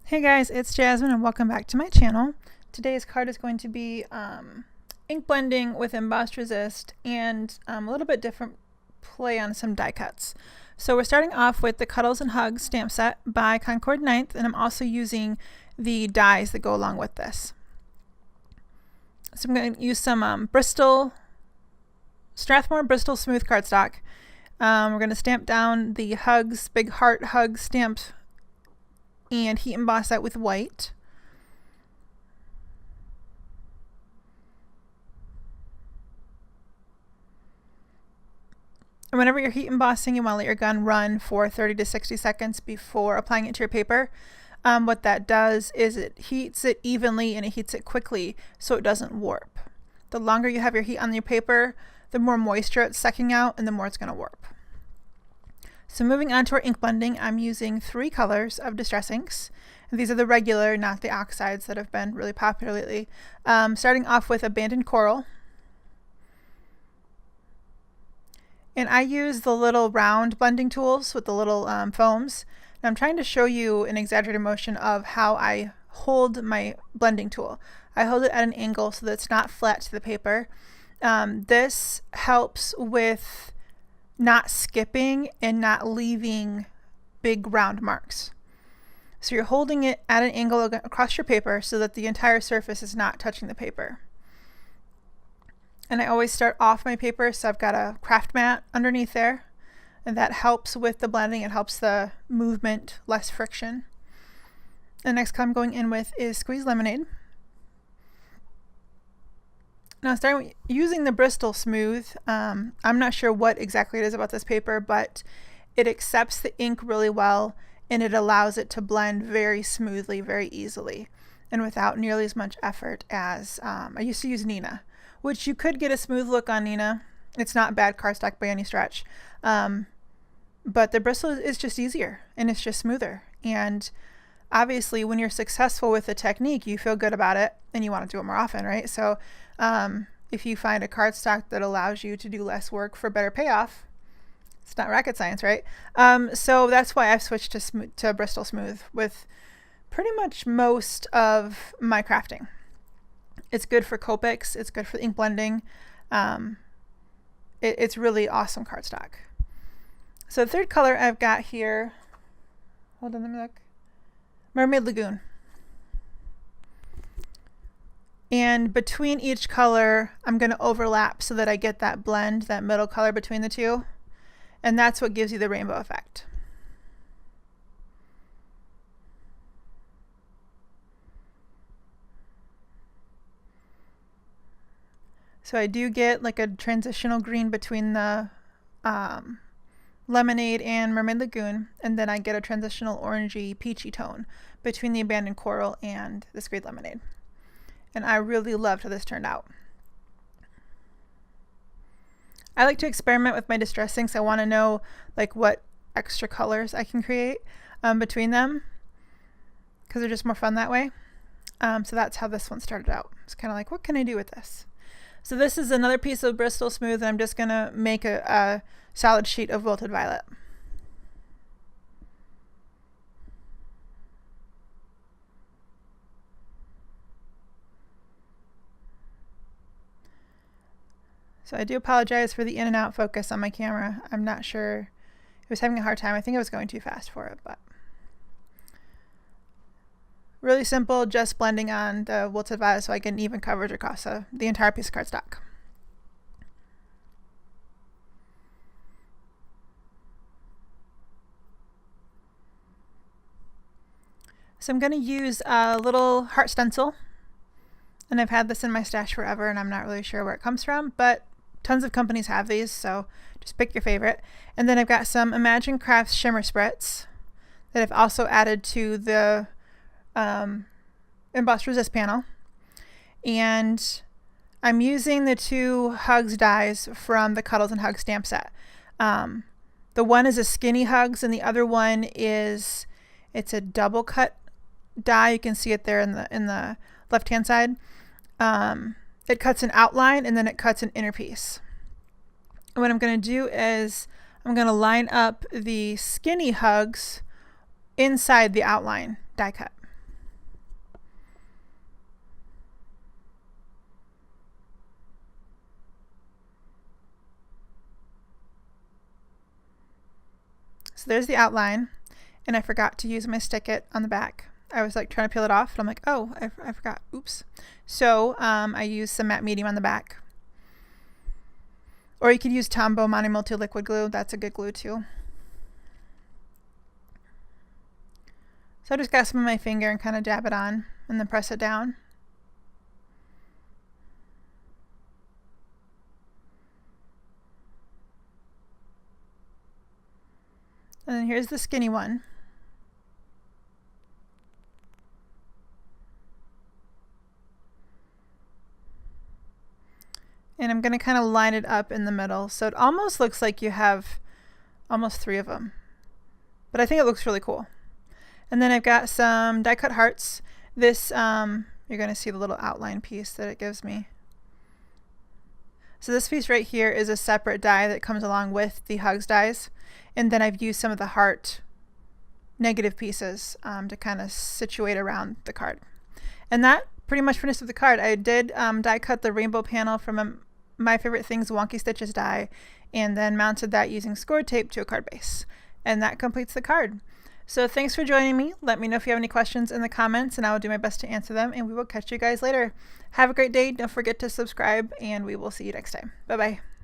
Hey guys, it's Jasmine and welcome back to my channel. Today's card is going to be ink blending with embossed resist and a little bit different play on some die cuts. So we're starting off with the Cuddles and Hugs stamp set by Concord 9th, and I'm also using the dies that go along with this. So I'm going to use some Strathmore Bristol Smooth cardstock. We're going to stamp down the Hugs, Big Heart Hug stamp and heat emboss that with white. And whenever you're heat embossing, you want to let your gun run for 30 to 60 seconds before applying it to your paper. What that does is it heats it evenly and it heats it quickly so it doesn't warp. The longer you have your heat on your paper, the more moisture it's sucking out and the more it's going to warp. So moving on to our ink blending, I'm using 3 colors of distress inks. And these are the regular, not the oxides that have been really popular lately. Starting off with Abandoned Coral. And I use the little round blending tools with the little foams. And I'm trying to show you an exaggerated motion of how I hold my blending tool. I hold it at an angle so that it's not flat to the paper. This helps with not skipping and not leaving big round marks. So you're holding it at an angle across your paper so that the entire surface is not touching the paper. And I always start off my paper, so I've got a craft mat underneath there, and that helps with the blending. It helps the movement, less friction. The next color I'm going in with is Squeeze Lemonade. Now, starting using the Bristol Smooth, I'm not sure what exactly it is about this paper, but it accepts the ink really well and it allows it to blend very smoothly, very easily, and without nearly as much effort as I used to use Nina, which you could get a smooth look on Nina. It's not bad cardstock by any stretch, but the Bristol is just easier and it's just smoother. And obviously, when you're successful with the technique, you feel good about it and you want to do it more often, right? So if you find a cardstock that allows you to do less work for better payoff, it's not rocket science, right? So that's why I've switched to Bristol Smooth with pretty much most of my crafting. It's good for Copics, it's good for ink blending. It's really awesome cardstock. So the third color I've got here, hold on, let me look. Mermaid Lagoon. And between each color, I'm going to overlap so that I get that blend, that middle color between the two. And that's what gives you the rainbow effect. So I do get like a transitional green between the Lemonade and Mermaid Lagoon, and then I get a transitional orangey peachy tone between the Abandoned Coral and the Squeeze Lemonade. And I really loved how this turned out. I like to experiment with my distress inks. I want to know like what extra colors I can create between them because they're just more fun that way. So that's how this one started out. It's kind of like, what can I do with this? So this is another piece of Bristol Smooth, and I'm just going to make a solid sheet of Wilted Violet. So I do apologize for the in and out focus on my camera. I'm not sure. It was having a hard time. I think I was going too fast for it, but really simple, just blending on the Wilted Violet so I get an even coverage across the entire piece of cardstock. So I'm going to use a little heart stencil, and I've had this in my stash forever and I'm not really sure where it comes from, but tons of companies have these, so just pick your favorite. And then I've got some Imagine Crafts shimmer spritz that I've also added to the embossed resist panel. And I'm using the 2 Hugs dies from the Cuddles and Hugs stamp set. The one is a skinny Hugs and the other one is, it's a double cut die. You can see it there in the left hand side. It cuts an outline and then it cuts an inner piece. And what I'm going to do is I'm going to line up the skinny Hugs inside the outline die cut. So there's the outline, and I forgot to use my stick it on the back. I was like trying to peel it off, and I'm like, oh, I forgot. Oops. So I used some matte medium on the back. Or you could use Tombow Mono Multi Liquid Glue. That's a good glue too. So I just got some on my finger and kind of dab it on and then press it down. And then here's the skinny one. And I'm going to kind of line it up in the middle, so it almost looks like you have almost 3 of them. But I think it looks really cool. And then I've got some die cut hearts. This, you're going to see the little outline piece that it gives me. So this piece right here is a separate die that comes along with the Hugs dies. And then I've used some of the heart negative pieces to kind of situate around the card. And that pretty much finished with the card. I did die cut the rainbow panel from My Favorite Things Wonky Stitches die, and then mounted that using score tape to a card base. And that completes the card. So thanks for joining me. Let me know if you have any questions in the comments, and I will do my best to answer them, and we will catch you guys later. Have a great day. Don't forget to subscribe, and we will see you next time. Bye-bye.